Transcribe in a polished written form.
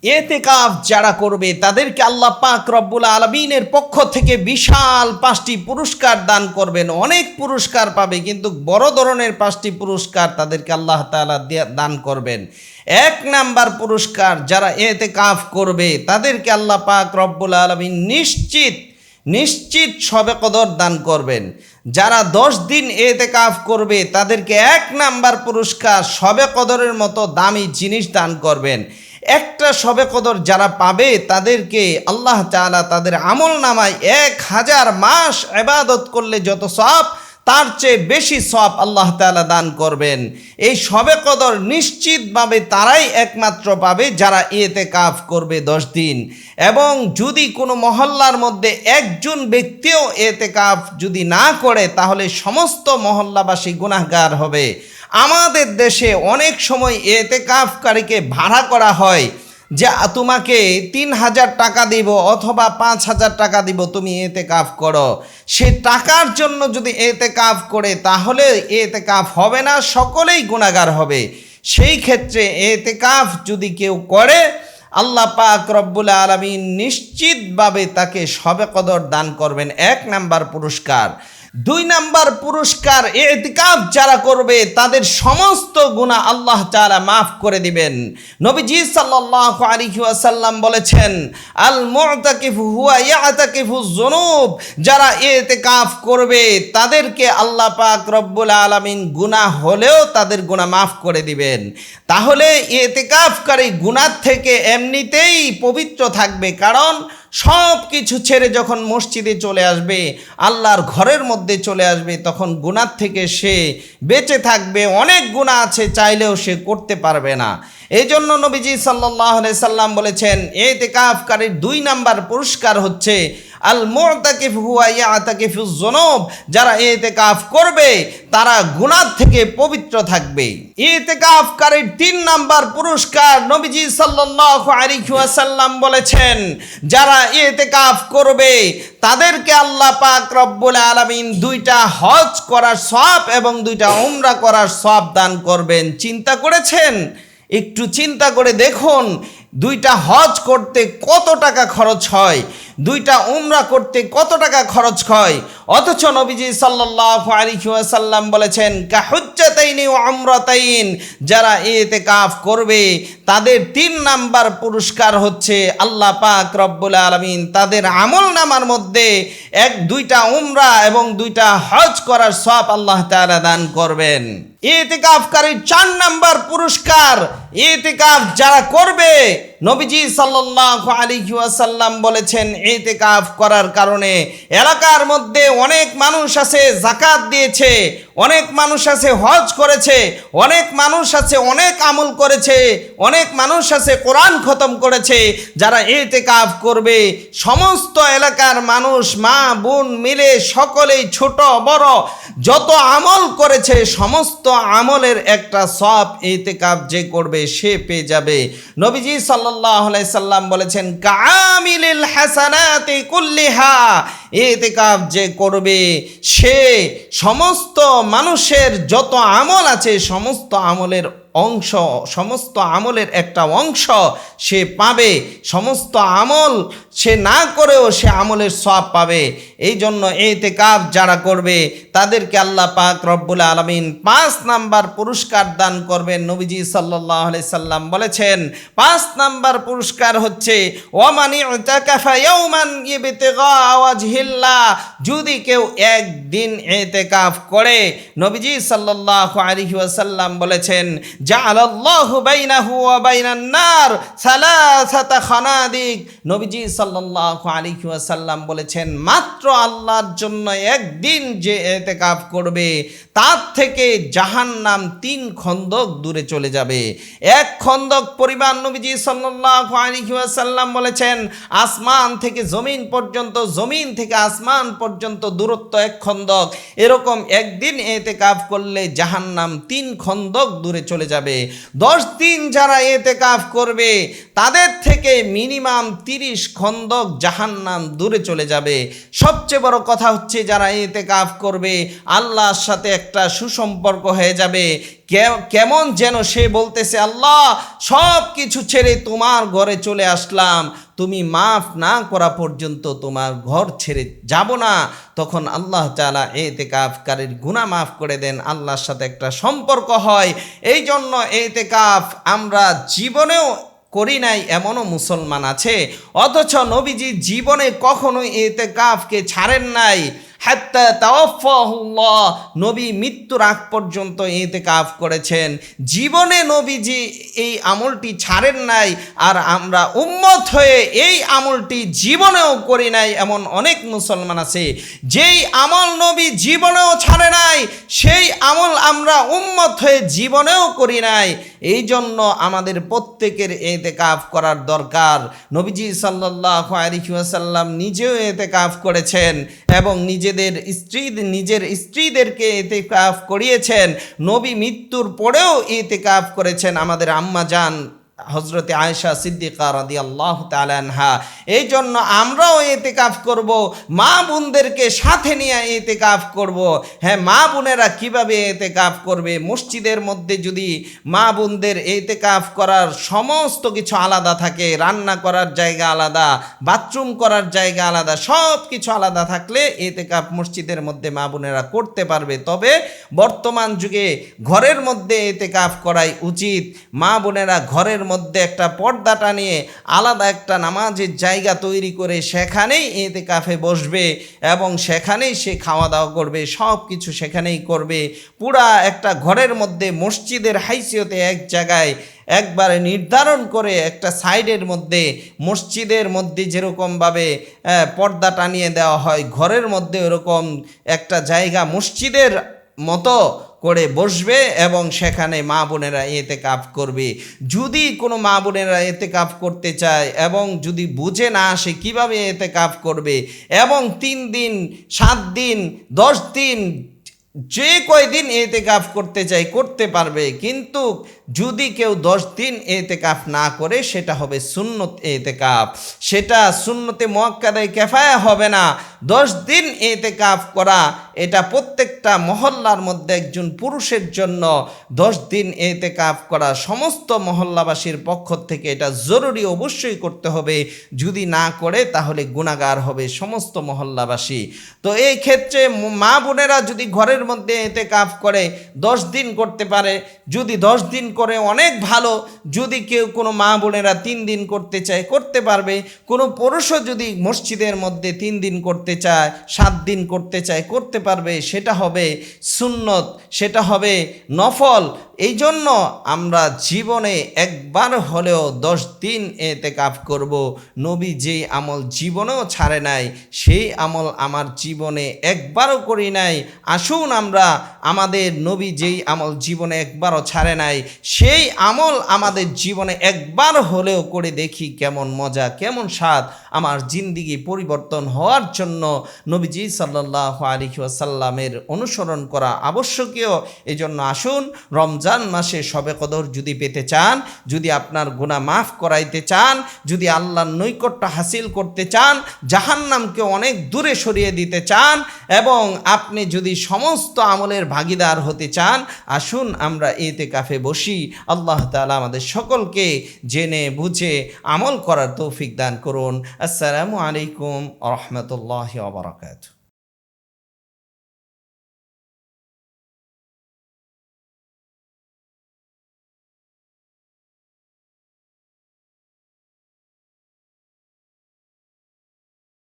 ইতিকাফ যারা করবে তাদেরকে আল্লাহ পাক রব্বুল আলামিনের পক্ষ থেকে বিশাল 5টি পুরস্কার দান করবেন। অনেক পুরস্কার পাবে, কিন্তু বড় ধরনের 5টি পুরস্কার তাদেরকে আল্লাহ তাআলা দান করবেন। 1 নাম্বার পুরস্কার, যারা ইতিকাফ করবে তাদেরকে আল্লাহ পাক রব্বুল আলামিন নিশ্চিত শবে কদর দান করবেন। যারা 10 দিন ইতিকাফ করবে তাদেরকে 1 নাম্বার পুরস্কার শবে কদরের মতো দামি জিনিস দান করবেন। একটা শবে কদর যারা পাবে তাদেরকে আল্লাহ তাআলা তাদের আমল নামায় 1000 মাস ইবাদত করলে যত সওয়াব, তার চেয়ে বেশি সওয়াব আল্লাহ তাআলা দান করবেন। এই শবে কদর নিশ্চিতভাবে তারাই একমাত্র পাবে যারা ইতিকাফ করবে 10 দিন। এবং যদি কোনো মহল্লার মধ্যে একজন ব্যক্তিও ইতিকাফ যদি না করে তাহলে সমস্ত মহল্লাবাসী গুনাহগার হবে। আমাদের দেশে অনেক সময় ইতিকাফকারীকে ভাড়া করা হয় যে তোমাকে 3000 টাকা দিব অথবা 5000 টাকা দিব, তুমি ইতিকাফ করো। সে টাকার জন্য যদি ইতিকাফ করে তাহলে ইতিকাফ হবে না, সকলেই গুনাহগার হবে। সেই ক্ষেত্রে ইতিকাফ যদি কেউ করে আল্লাহ পাক রব্বুল আলামিন নিশ্চিতভাবে তাকে শবে কদর দান করবেন। 1 নাম্বার পুরস্কার। 2 নাম্বার পুরস্কার, ইতিকাফ যারা করবে তাদের সমস্ত গুনাহ আল্লাহ তাআলা মাফ করে দিবেন। নবীজি সাল্লাল্লাহু আলাইহি ওয়াসাল্লাম বলেছেন, আল মুতাকিফু হুয়া ইয়াতাকিফুজ যুনুব। যারা ইতিকাফ করবে তাদেরকে আল্লাহ পাক রব্বুল আলামিন গুনাহ হলেও তাদের গুনাহ মাফ করে দিবেন। তাহলে ইতিকাফকারী গুনাহ থেকে এমনিতেই পবিত্র থাকবে, কারণ সব কিছু ছেড়ে যখন মসজিদে চলে আসবে, আল্লাহর ঘরের মধ্যে চলে আসবে, তখন গুনাহ থেকে সে বেঁচে থাকবে। অনেক গুনাহ আছে, চাইলেও সে করতে পারবে না। এই জন্য নবীজি সাল্লাল্লাহু আলাইহি সাল্লাম বলেছেন, ইতিকাফকারীর 2 নাম্বার পুরস্কার হচ্ছে আল মুতাকিফ হুয়া ইয়াতাকিফুজ যুনুব। যারা ইতিকাফ করবে তারা গুনাহ থেকে পবিত্র থাকবে। ইতিকাফকারীর 3 নাম্বার পুরস্কার, নবীজি সাল্লাল্লাহু আলাইহি ওয়াসাল্লাম বলেছেন, যারা ইতিকাফ করবে তাদেরকে আল্লাহ পাক রব্বুল আলামিন 2টা হজ করার সওয়াব এবং 2টা উমরা করার সওয়াব দান করবেন। চিন্তা করেছেন? একটু চিন্তা করে দেখুন, 2টা হজ করতে কত টাকা খরচ হয়, 2টা উমরা করতে কত টাকা খরচ হয়। অথচ নবীজি সাল্লাল্লাহু আলাইহি ওয়াসাল্লাম বলেছেন, কাহুজ্জাতাইনি ওয়া উমরাতাইন। যারা ইতিকাফ করবে তাদের 3 নাম্বার পুরস্কার হচ্ছে আল্লাহ পাক রব্বুল আলামিন তাদের আমলনামার মধ্যে 2টা উমরা এবং 2টা হজ করার সওয়াব আল্লাহ তাআলা দান করবেন। ইতিকাফকারীর 4 নাম্বার পুরস্কার, ইতিকাফ যারা করবে নবীজি সাল্লাল্লাহু আলাইহি ওয়াসাল্লাম বলেছেন, ইতিকাফ করার কারণে এলাকার মধ্যে অনেক মানুষ আছে যাকাত দিয়েছে, অনেক মানুষ আছে হজ করেছে, অনেক মানুষ আছে অনেক আমল করেছে, অনেক মানুষ আছে কোরআন খতম করেছে। যারা ইতিকাফ করবে সমস্ত এলাকার মানুষ মা বোন মিলে সকলেই ছোট বড় যত আমল করেছে সমস্ত আমলের একটা সওয়াব ইতিকাফ যে করবে সে পেয়ে যাবে। নবীজি সাল্লাল্লাহু আলাইহি সাল্লাম বলেছেন, কামিলিল হাসানাতি কুল্লিহা। ইতিকাফ যে করবে সে সমস্ত মানুষের যত আমল আছে সমস্ত আমলের অংশ, সমস্ত আমলের একটা অংশ সে পাবে। সমস্ত আমল সে না করেও সে আমলের সওয়াব পাবে। এই জন্য ইতিকাফ যারা করবে তাদেরকে আল্লাহ পাক রব্বুল আলামিন 5 নাম্বার পুরস্কার দান করবেন। নবীজি সাল্লাল্লাহু আলাইহি সাল্লাম বলেছেন, 5 নাম্বার পুরস্কার হচ্ছে ওয়ামান ইতাকাফা ইয়াওমান ইবতিগা ওয়াজহিল্লাহ। যদি কেউ একদিন ইতিকাফ করে, নবীজি সাল্লাল্লাহু আলাইহি ওয়াসাল্লাম বলেছেন, জাআলাল্লাহু বাইনাহু ওয়া বাইনান নার সালাসাতা খানাদিক। নবীজি সাল্লাল্লাহু আলাইহি ওয়াসাল্লাম বলেছেন, মাত্র আল্লাহর জন্য একদিন যে ইতিকাফ করবে তার থেকে জাহান্নাম 3 খন্দক দূরে চলে যাবে। 1 খন্দক পরিমাণ নবীজি সাল্লাল্লাহু আলাইহি ওয়াসাল্লাম বলেছেন, আসমান থেকে জমিন পর্যন্ত, জমিন থেকে আসমান পর্যন্ত দূরত্ব 1 খন্দক। এরকম একদিন ইতিকাফ করলে জাহান্নাম 3 খন্দক দূরে চলে যাবে। 10 দিন যারা ইতিকাফ করবে তাদের থেকে মিনিমাম 30 খন্দক জাহান্নাম দূরে চলে যাবে। সবচেয়ে বড় কথা হচ্ছে যারা ইতিকাফ করবে আল্লাহর সাথে একটা সুসম্পর্ক হয়ে যাবে। কেমন যেন সে বলতেছে, আল্লাহ সব কিছু ছেড়ে তোমার ঘরে চলে আসলাম, তুমি মাফ না করা পর্যন্ত তোমার ঘর ছেড়ে যাব না। তখন আল্লাহ তাআলা ইতিকাফকারীর গুনাহ মাফ করে দেন, আল্লাহর সাথে একটা সম্পর্ক হয়। এই জন্য ইতিকাফ আমরা জীবনেও করি নাই এমনও মুসলমান আছে, অথচ নবীজি জীবনে কখনোই ইতিকাফকে ছাড়েন নাই। হাত্তা তাওয়াফাহুল্লাহ, নবী মৃত্যুর আগ পর্যন্ত ইতিকাফ করেছেন, জীবনে নবীজি এই আমলটি ছাড়েন নাই। আর আমরা উম্মত হয়ে এই আমলটি জীবনেও করি নাই এমন অনেক মুসলমান আছে। যেই আমল নবী জীবনেও ছাড়ে নাই, সেই আমল আমরা উম্মত হয়ে জীবনেও করি নাই। এই জন্য আমাদের প্রত্যেকের ইতিকাফ করার দরকার। নবীজি সাল্লাল্লাহু আলাইহি ওয়াসাল্লাম নিজেও ইতিকাফ করেছেন এবং নিজের স্ত্রীদেরকে ইতিকাফ করিয়েছেন। নবী মৃত্যুর পরেও ইতিকাফ করেছেন আমাদের আম্মা জান হযরতে আয়েশা সিদ্দিকা রাদিয়াল্লাহু তাআলা আনহা। এই জন্য আমরাও ইতিকাফ করব, মা বোনদেরকে সাথে নিয়ে ইতিকাফ করব। হ্যাঁ, মা বোনেরা কিভাবে ইতিকাফ করবে? মসজিদের মধ্যে যদি মা বোনদের ইতিকাফ করার সমস্ত কিছু আলাদা থাকে, রান্না করার জায়গা আলাদা, বাথরুম করার জায়গা আলাদা, সব কিছু আলাদা থাকলে ইতিকাফ মসজিদের মধ্যে মা বোনেরা করতে পারবে। তবে বর্তমান যুগে ঘরের মধ্যে ইতিকাফ করাই উচিত। মা বোনেরা ঘরের মধ্যে একটা পর্দা টানিয়ে আলাদা একটা নামাজের জায়গা তৈরি করে সেখানেই ইতিকাফে বসবে এবং সেখানেই সে খাওয়া দাওয়া করবে, সব কিছু সেখানেই করবে। পুরা একটা ঘরের মধ্যে মসজিদের হাইসিয়তে এক জায়গায় একবারে নির্ধারণ করে একটা সাইডের মধ্যে, মসজিদের মধ্যে যেরকমভাবে পর্দা টানিয়ে দেওয়া হয়, ঘরের মধ্যে ওরকম একটা জায়গা মসজিদের মতো করে বসবে এবং সেখানে মা বোনেরা ইতিকাফ করবে। যদি কোনো মা বোনেরা ইতিকাফ করতে চায় এবং যদি বুঝে না আসে কিভাবে ইতিকাফ করবে, এবং 3 দিন 7 দিন 10 দিন যে কয়দিন ইতিকাফ করতে চাই করতে পারবে, কিন্তু যদি কেউ 10 দিন ইতিকাফ না করে সেটা হবে সুন্নত ইতিকাফ, সেটা সুন্নতে মুআক্কাদায়ে কিফায়া হবে না। 10 দিন ইতিকাফ করা এটা প্রত্যেকটা মহল্লার মধ্যে একজন পুরুষের জন্য 10 দিন ইতিকাফ করা সমস্ত মহল্লাবাসীর পক্ষ থেকে এটা জরুরি, অবশ্যই করতে হবে। যদি না করে তাহলে গুনাহগার হবে সমস্ত মহল্লাবাসী। তো এই ক্ষেত্রে মা বোনেরা যদি ঘরের মধ্যে ইতিকাফ করে 10 দিন করতে পারে, যদি 10 দিন করে অনেক ভালো। যদি কেউ কোনো মা বোনেরা 3 দিন করতে চায় করতে পারবে। কোনো পুরুষও যদি মসজিদের মধ্যে 3 দিন করতে চায়, 7 দিন করতে চায় করতে পারবে, সেটা হবে সুন্নত, সেটা হবে নফল। এই জন্য আমরা জীবনে একবার হলেও 10 দিন ইতিকাফ করব। নবী যেই আমল জীবনেও ছাড়ে নাই, সেই আমল আমার জীবনে একবারও করি নাই। আসুন আমরা আমাদের নবী যেই আমল জীবনে একবারও ছাড়ে নাই, সেই আমল আমাদের জীবনে একবার হলেও করে দেখি কেমন মজা, কেমন স্বাদ। আমার জিন্দিগি পরিবর্তন হওয়ার জন্য নবীজি সাল্লাল্লাহু আলাইহি ওয়াসাল্লামের অনুসরণ করা আবশ্যকীয়। এই জন্য আসুন রমজান মাসে শবে কদর যদি পেতে চান, যদি আপনার গুনাহ মাফ করাইতে চান, যদি আল্লাহর নৈকট্য হাসিল করতে চান, জাহান্নামকে অনেক দূরে সরিয়ে দিতে চান এবং আপনি যদি সমস্ত আমলের ভাগীদার হতে চান, আসুন আমরা ইতিকাফে বসি। আল্লাহ তাআলা আমাদের সকলকে জেনে বুঝে আমল করার তৌফিক দান করুন। আসসালামু আলাইকুম ওয়া রাহমাতুল্লাহি ওয়া বারাকাতুহু।